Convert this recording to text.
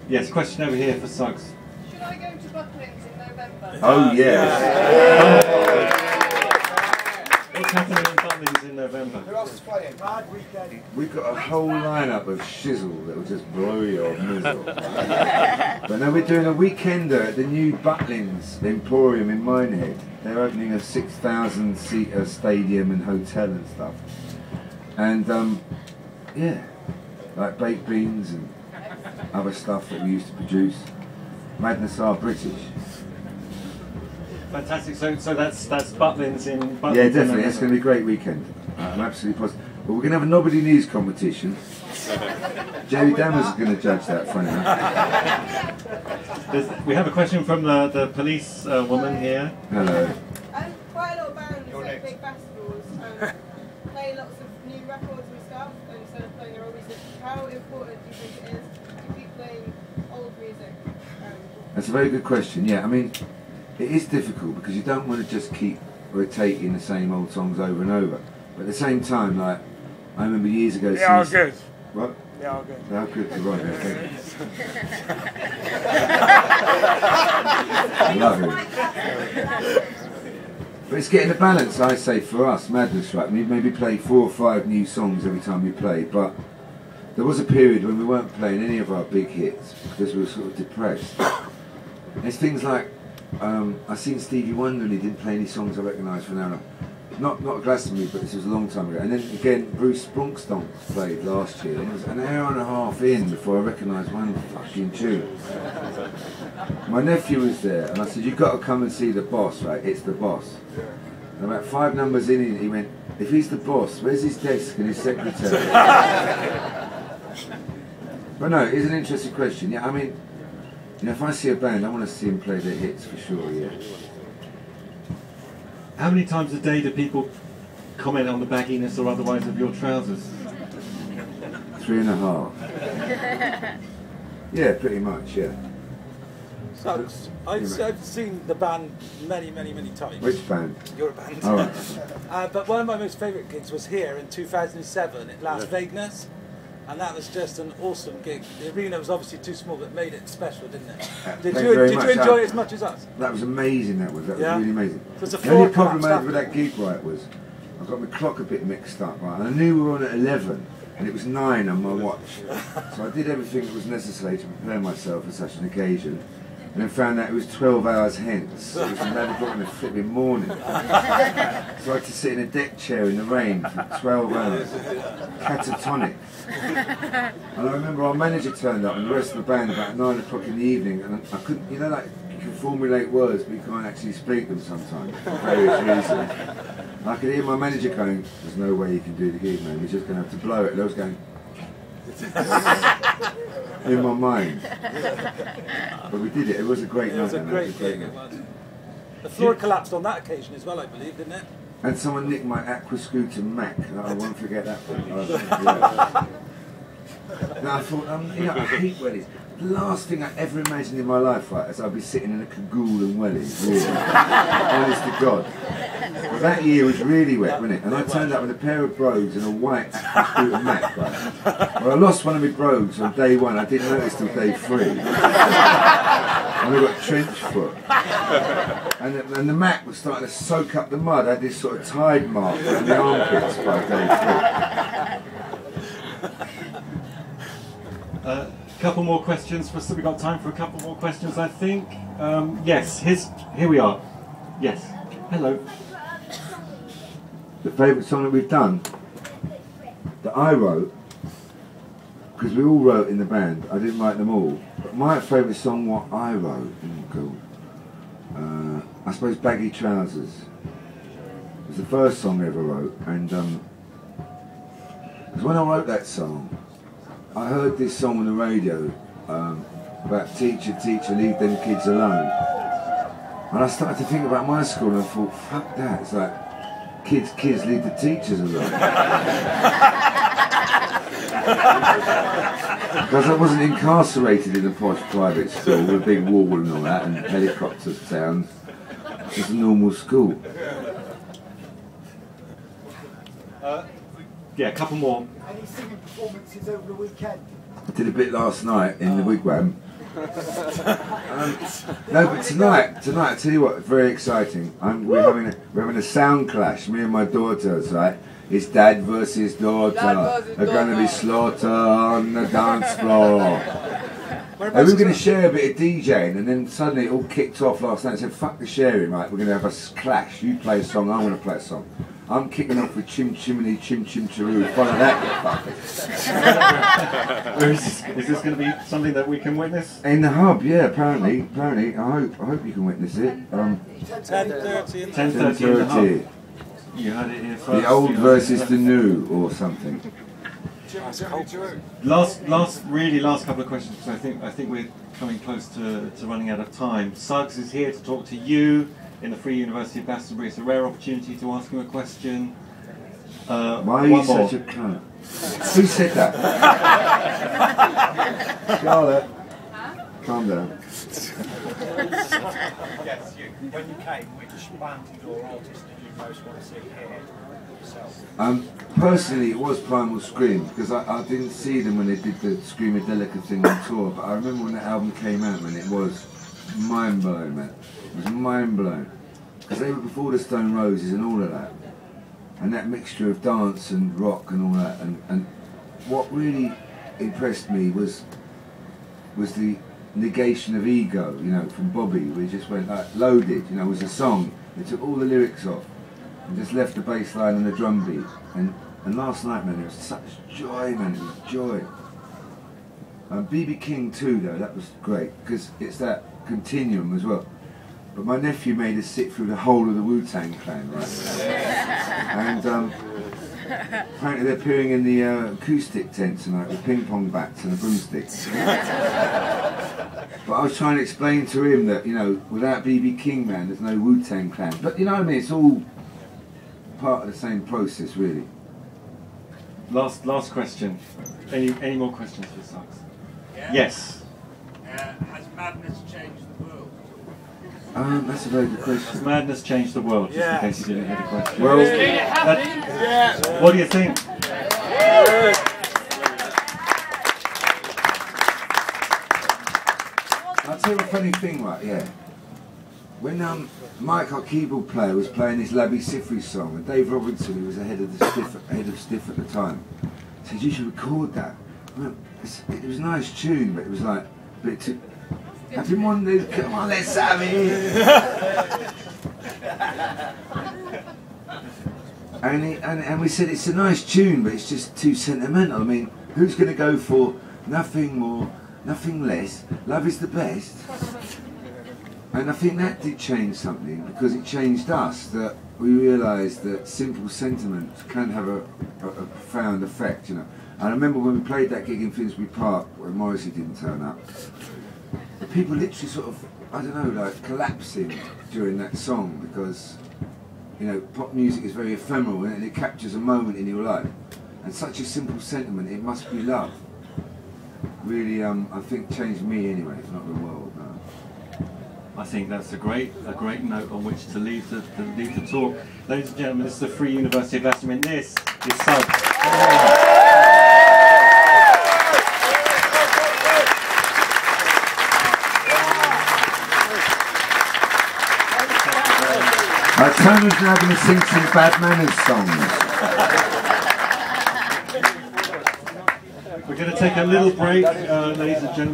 Yes, question over here for Suggs. Should I go to Butlins in November? Oh, yes. What's happening in Butlins in November? Who else is playing? Bad weekend. We've got a whole lineup of shizzle that will just blow your mizzle. But now we're doing a weekender at the new Butlins Emporium in Minehead. They're opening a 6,000-seater stadium and hotel and stuff. And yeah, like baked beans and other stuff that we used to produce. Madness are British. Fantastic. So that's Butlins in Butlins. Yeah, definitely. It's going to be a great weekend. I'm absolutely positive. But we're going to have a nobody knees competition. Jerry Dammers is going to judge that, funny enough. We have a question from the police woman here. Hello. Quite a lot of bands at big festivals play lots of new records and stuff instead of playing their old music. How important do you think it is to keep playing old music? That's a very good question. Yeah, I mean, it is difficult because you don't want to just keep rotating the same old songs over and over. But at the same time, like, I remember years ago... They are good. What? They are good. They are good to write, thank you. I love it. But it's getting the balance, I say, for us, Madness, right? We maybe play 4 or 5 new songs every time we play, but there was a period when we weren't playing any of our big hits because we were sort of depressed. There's things like, I seen Stevie Wonder and he didn't play any songs I recognised for now. Not Glastonbury, but this was a long time ago. And then again, Bruce Springsteen played last year. And it was an hour and a half in before I recognised one fucking tune. My nephew was there, and I said, "You've got to come and see the boss, right? It's the boss." And about 5 numbers in, he went, "If he's the boss, where's his desk and his secretary?" But no, it's an interesting question. Yeah, I mean, you know, if I see a band, I want to see them play their hits for sure. Yeah. How many times a day do people comment on the bagginess or otherwise of your trousers? 3.5. Yeah, pretty much, yeah. Suggs, I've seen the band many times. Which band? Your band. Oh, right. But one of my most favourite gigs was here in 2007 at Las Vegas. And that was just an awesome gig. The arena was obviously too small, but made it special, didn't it? Did you enjoy it as much as us? That was amazing, that was really amazing. The only problem I had with that gig, right, was I got my clock a bit mixed up, right, and I knew we were on at 11, and it was 9 on my watch. So I did everything that was necessary to prepare myself for such an occasion, and then found out it was 12 hours hence. It was 11 o'clock in the flipping morning. So I had to sit in a deck chair in the rain for 12 hours. Catatonic. And I remember our manager turned up and the rest of the band about 9 o'clock in the evening, and I couldn't, you know, like, you can formulate words but you can't actually speak them sometimes for various reasons. And I could hear my manager going, "There's no way you can do the gig, man, we're just going to have to blow it." And I was going in my mind. But we did it. It was a great night. It was a great gig. It was. The floor collapsed on that occasion as well, I believe, didn't it? And someone nicked my Aqua Scooter Mac. I won't forget that one. Yeah. And I thought, you know, I hate wellies. The last thing I ever imagined in my life, right, is I'd be sitting in a cagoule and wellies, really. Honest to God. But that year was really wet, wasn't it? And I turned up with a pair of brogues and a white Aqua Scooter Mac, right? Well, I lost one of my brogues on day 1. I didn't notice till day 3. And I got trench foot. And the Mac was starting to soak up the mud. I had this sort of tide mark on the armpits by day 3. Couple more questions. We've got time for a couple more questions, I think. Yes, here we are. Yes. Hello. The favourite song that we've done, that I wrote, because we all wrote in the band, I didn't write them all, but my favourite song, what I wrote, I suppose Baggy Trousers. It was the first song I ever wrote, and because when I wrote that song, I heard this song on the radio about teacher, leave them kids alone. And I started to think about my school and I thought, fuck that, it's like, kids, leave the teachers alone. Because I wasn't incarcerated in a posh private school with a big wall and all that and helicopter sounds. It's a normal school. Yeah, a couple more. Any singing performances over the weekend? I did a bit last night in the Wyvern. No, but tonight, I tell you what, very exciting. We're having a sound clash. Me and my daughters, right? It's dad versus daughter. They're going to be slaughter on the dance floor. And we were going to share a bit of DJing, and then suddenly it all kicked off last night. I said, "Fuck the sharing, right? We're going to have a clash. You play a song, I want to play a song." I'm kicking off with Chim Chimney, Chim Chim Chiroo. Follow that, you fuckers. Is this going to be something that we can witness? In the hub, yeah, apparently. I hope you can witness it. 10:30. 10:30 in the hub. You heard it here first. The old versus the new, or something. Last couple of questions, because I think we're coming close to running out of time. Suggs is here to talk to you in the Free University of Glastonbury. It's a rare opportunity to ask him a question. Why are you such a cunt? Who said that? Charlotte, calm down. Yes, when you came, which band or artist did you most want to see here yourself? Personally, it was Primal Scream, because I didn't see them when they did the Screamadelica thing on tour, but I remember when the album came out, and it was mind-blowing, man. It was mind-blowing. Because they were before the Stone Roses and all of that. And that mixture of dance and rock and all that. And what really impressed me was the negation of ego, you know, from Bobby, where he just went like, Loaded, you know, was a song. They took all the lyrics off and just left the bass line and the drum beat. And last night, man, it was such joy, man, it was joy. BB King too, though, that was great, because it's that continuum as well. But my nephew made us sit through the whole of the Wu-Tang Clan, right? And apparently they're appearing in the acoustic tent tonight with ping pong bats and a broomstick. But I was trying to explain to him that, you know, without BB King, man, there's no Wu-Tang Clan. But you know what I mean, it's all part of the same process, really. Last question. Any more questions for Suggs? Yeah. Yes. Has madness changed the world? That's a very good question. Has madness changed the world? Just in case you didn't hear the question. Well, what do you think? I'll tell you a funny thing, right? Yeah. When Mike, our keyboard player, was playing this Labby Sifri song, and Dave Robinson, who was the head of Stiff at the time, said you should record that. Well, it was a nice tune, but it was like, but it took. I didn't want to. Come on, let's have it. And we said it's a nice tune, but it's just too sentimental. I mean, who's going to go for nothing more, nothing less? Love is the best. And I think that did change something, because it changed us, that we realised that simple sentiments can have a profound effect, you know. And I remember when we played that gig in Finsbury Park, when Morrissey didn't turn up, the people literally sort of, I don't know, like collapsing during that song, because, you know, pop music is very ephemeral and it captures a moment in your life. And such a simple sentiment, it must be love, really, I think changed me anyway, if not the world. No. I think that's a great note on which to leave the talk. Ladies and gentlemen, this is the Free University of Glastonbury, and this is Suggs. Tyne was now going to sing some Bad Manners songs. We're going to take a little break, ladies and gentlemen.